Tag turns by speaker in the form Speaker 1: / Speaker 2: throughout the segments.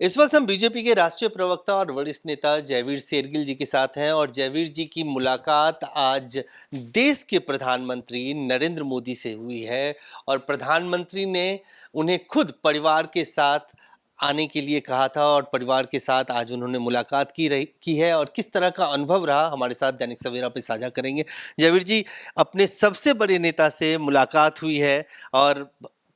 Speaker 1: इस वक्त हम बीजेपी के राष्ट्रीय प्रवक्ता और वरिष्ठ नेता जयवीर शेरगिल जी के साथ हैं और जयवीर जी की मुलाकात आज देश के प्रधानमंत्री नरेंद्र मोदी से हुई है और प्रधानमंत्री ने उन्हें खुद परिवार के साथ आने के लिए कहा था और परिवार के साथ आज उन्होंने मुलाकात की है और किस तरह का अनुभव रहा हमारे साथ दैनिक सवेरा पे साझा करेंगे। जयवीर जी, अपने सबसे बड़े नेता से मुलाकात हुई है और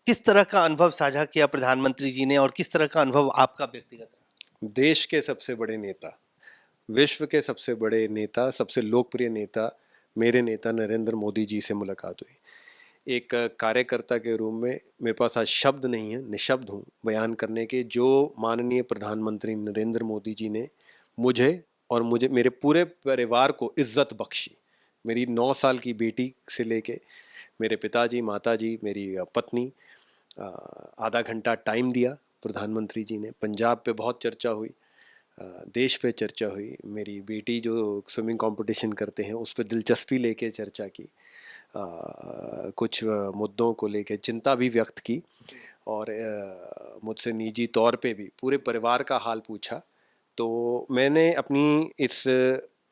Speaker 1: किस तरह का अनुभव साझा किया प्रधानमंत्री जी ने और किस तरह का अनुभव आपका व्यक्तिगत रहा?
Speaker 2: देश के सबसे बड़े नेता, विश्व के सबसे बड़े नेता, सबसे लोकप्रिय नेता, मेरे नेता नरेंद्र मोदी जी से मुलाकात हुई। एक कार्यकर्ता के रूप में मेरे पास आज शब्द नहीं है, निशब्द हूँ बयान करने के जो माननीय प्रधानमंत्री नरेंद्र मोदी जी ने मुझे और मेरे पूरे परिवार को इज्जत बख्शी। मेरी 9 साल की बेटी से लेके मेरे पिताजी, माताजी, मेरी पत्नी, आधा घंटा टाइम दिया प्रधानमंत्री जी ने। पंजाब पे बहुत चर्चा हुई, देश पे चर्चा हुई, मेरी बेटी जो स्विमिंग कंपटीशन करते हैं उस पर दिलचस्पी लेके चर्चा की, कुछ मुद्दों को लेके चिंता भी व्यक्त की और मुझसे निजी तौर पे भी पूरे परिवार का हाल पूछा। तो मैंने अपनी इस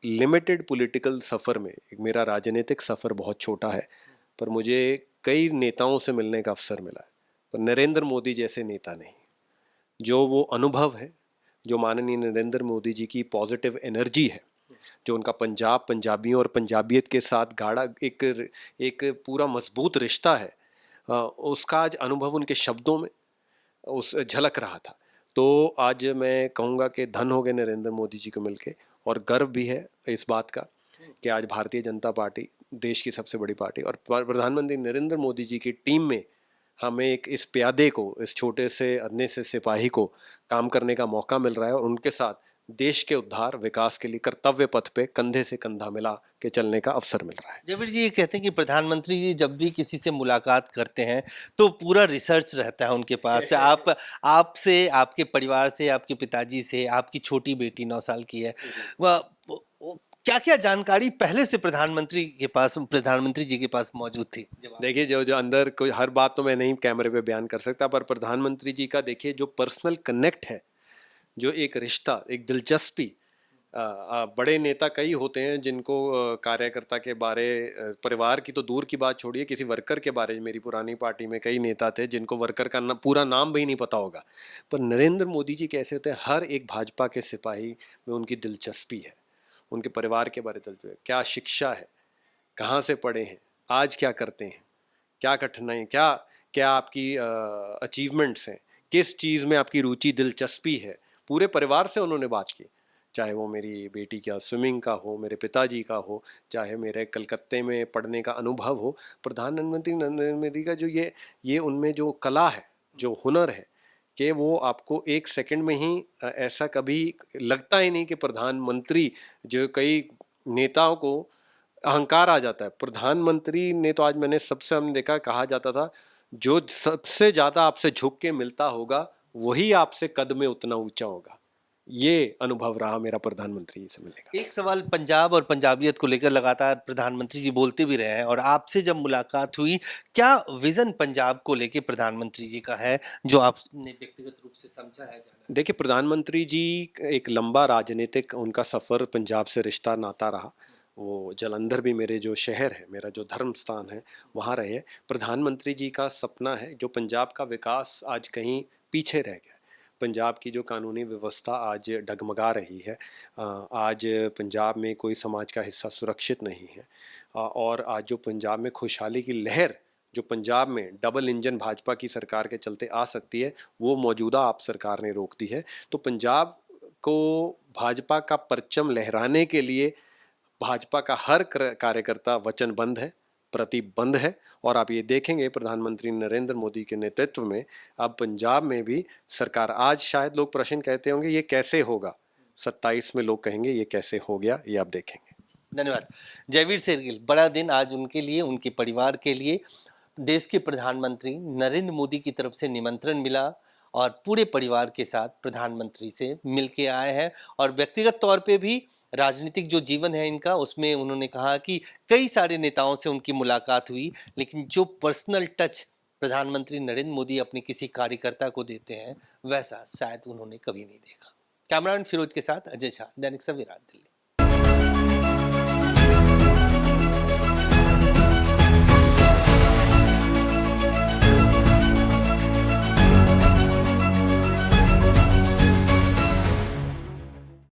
Speaker 2: लिमिटेड पॉलिटिकल सफ़र में, मेरा राजनीतिक सफ़र बहुत छोटा है पर मुझे कई नेताओं से मिलने का अवसर मिला है, पर नरेंद्र मोदी जैसे नेता नहीं। जो वो अनुभव है, जो माननीय नरेंद्र मोदी जी की पॉजिटिव एनर्जी है, जो उनका पंजाब, पंजाबियों और पंजाबियत के साथ गाढ़ा एक पूरा मजबूत रिश्ता है, उसका आज अनुभव उनके शब्दों में उस झलक रहा था। तो आज मैं कहूँगा कि धन हो गए नरेंद्र मोदी जी को मिलके, और गर्व भी है इस बात का कि आज भारतीय जनता पार्टी, देश की सबसे बड़ी पार्टी, और प्रधानमंत्री नरेंद्र मोदी जी की टीम में हमें इस प्यादे को, इस छोटे से अदने से सिपाही को काम करने का मौका मिल रहा है और उनके साथ देश के उद्धार, विकास के लिए कर्तव्य पथ पे कंधे से कंधा मिला के चलने का अवसर मिल रहा है।
Speaker 1: जयवीर जी, ये कहते हैं कि प्रधानमंत्री जी जब भी किसी से मुलाकात करते हैं तो पूरा रिसर्च रहता है उनके पास। आपसे, आपके परिवार से, आपके पिताजी से, आपकी छोटी बेटी 9 साल की है, वह क्या क्या जानकारी पहले से प्रधानमंत्री जी के पास मौजूद थी?
Speaker 2: देखिए, जो जो अंदर कोई हर बात तो मैं नहीं कैमरे पे बयान कर सकता, पर प्रधानमंत्री जी का देखिए जो पर्सनल कनेक्ट है, जो एक रिश्ता, एक दिलचस्पी, बड़े नेता कई होते हैं जिनको कार्यकर्ता के बारे, परिवार की तो दूर की बात छोड़िए, किसी वर्कर के बारे में, मेरी पुरानी पार्टी में कई नेता थे जिनको वर्कर का पूरा नाम भी नहीं पता होगा, पर नरेंद्र मोदी जी कैसे होते हैं, हर एक भाजपा के सिपाही में उनकी दिलचस्पी है, उनके परिवार के बारे में दिलचस्पी है, क्या शिक्षा है, कहाँ से पढ़े हैं, आज क्या करते हैं, क्या कठिनाई, क्या क्या आपकी अचीवमेंट्स हैं, किस चीज़ में आपकी रुचि, दिलचस्पी है, पूरे परिवार से उन्होंने बात की। चाहे वो मेरी बेटी का स्विमिंग का हो, मेरे पिताजी का हो, चाहे मेरे कलकत्ते में पढ़ने का अनुभव हो, प्रधानमंत्री नरेंद्र मोदी का जो ये उनमें जो कला है, जो हुनर है, कि वो आपको एक सेकंड में ही ऐसा कभी लगता ही नहीं कि प्रधानमंत्री, जो कई नेताओं को अहंकार आ जाता है, प्रधानमंत्री ने तो आज मैंने सबसे, हमने देखा, कहा जाता था जो सबसे ज्यादा आपसे झुक के मिलता होगा वही आपसे कद में उतना ऊंचा होगा। ये अनुभव रहा मेरा प्रधानमंत्री जी से मिलने का।
Speaker 1: एक सवाल पंजाब और पंजाबियत को लेकर लगातार प्रधानमंत्री जी बोलते भी रहे हैं और आपसे जब मुलाकात हुई, क्या विजन पंजाब को लेकर प्रधानमंत्री जी का है जो आपने व्यक्तिगत रूप से समझा है, जाना है?
Speaker 2: देखिए, प्रधानमंत्री जी एक लंबा राजनीतिक उनका सफ़र, पंजाब से रिश्ता नाता रहा। वो जलंधर भी मेरे जो शहर है, मेरा जो धर्म स्थान है, वहाँ रहे। प्रधानमंत्री जी का सपना है जो पंजाब का विकास आज कहीं पीछे रह गया। पंजाब की जो कानूनी व्यवस्था आज डगमगा रही है, आज पंजाब में कोई समाज का हिस्सा सुरक्षित नहीं है, और आज जो पंजाब में खुशहाली की लहर, जो पंजाब में डबल इंजन भाजपा की सरकार के चलते आ सकती है, वो मौजूदा आप सरकार ने रोक दी है। तो पंजाब को भाजपा का परचम लहराने के लिए भाजपा का हर कार्यकर्ता वचनबद्ध है, प्रतिबद्ध है, और आप ये देखेंगे प्रधानमंत्री नरेंद्र मोदी के नेतृत्व में अब पंजाब में भी सरकार, आज शायद लोग प्रश्न कहते होंगे ये कैसे होगा, 27 में लोग कहेंगे ये कैसे हो गया, ये आप देखेंगे।
Speaker 1: धन्यवाद। जयवीर शेरगिल, बड़ा दिन आज उनके लिए, उनके परिवार के लिए। देश के प्रधानमंत्री नरेंद्र मोदी की तरफ से निमंत्रण मिला और पूरे परिवार के साथ प्रधानमंत्री से मिलके आए हैं और व्यक्तिगत तौर पे भी राजनीतिक जो जीवन है इनका, उसमें उन्होंने कहा कि कई सारे नेताओं से उनकी मुलाकात हुई, लेकिन जो पर्सनल टच प्रधानमंत्री नरेंद्र मोदी अपने किसी कार्यकर्ता को देते हैं, वैसा शायद उन्होंने कभी नहीं देखा। कैमरामैन फिरोज के साथ अजय झा, दैनिक सवेरा, दिल्ली।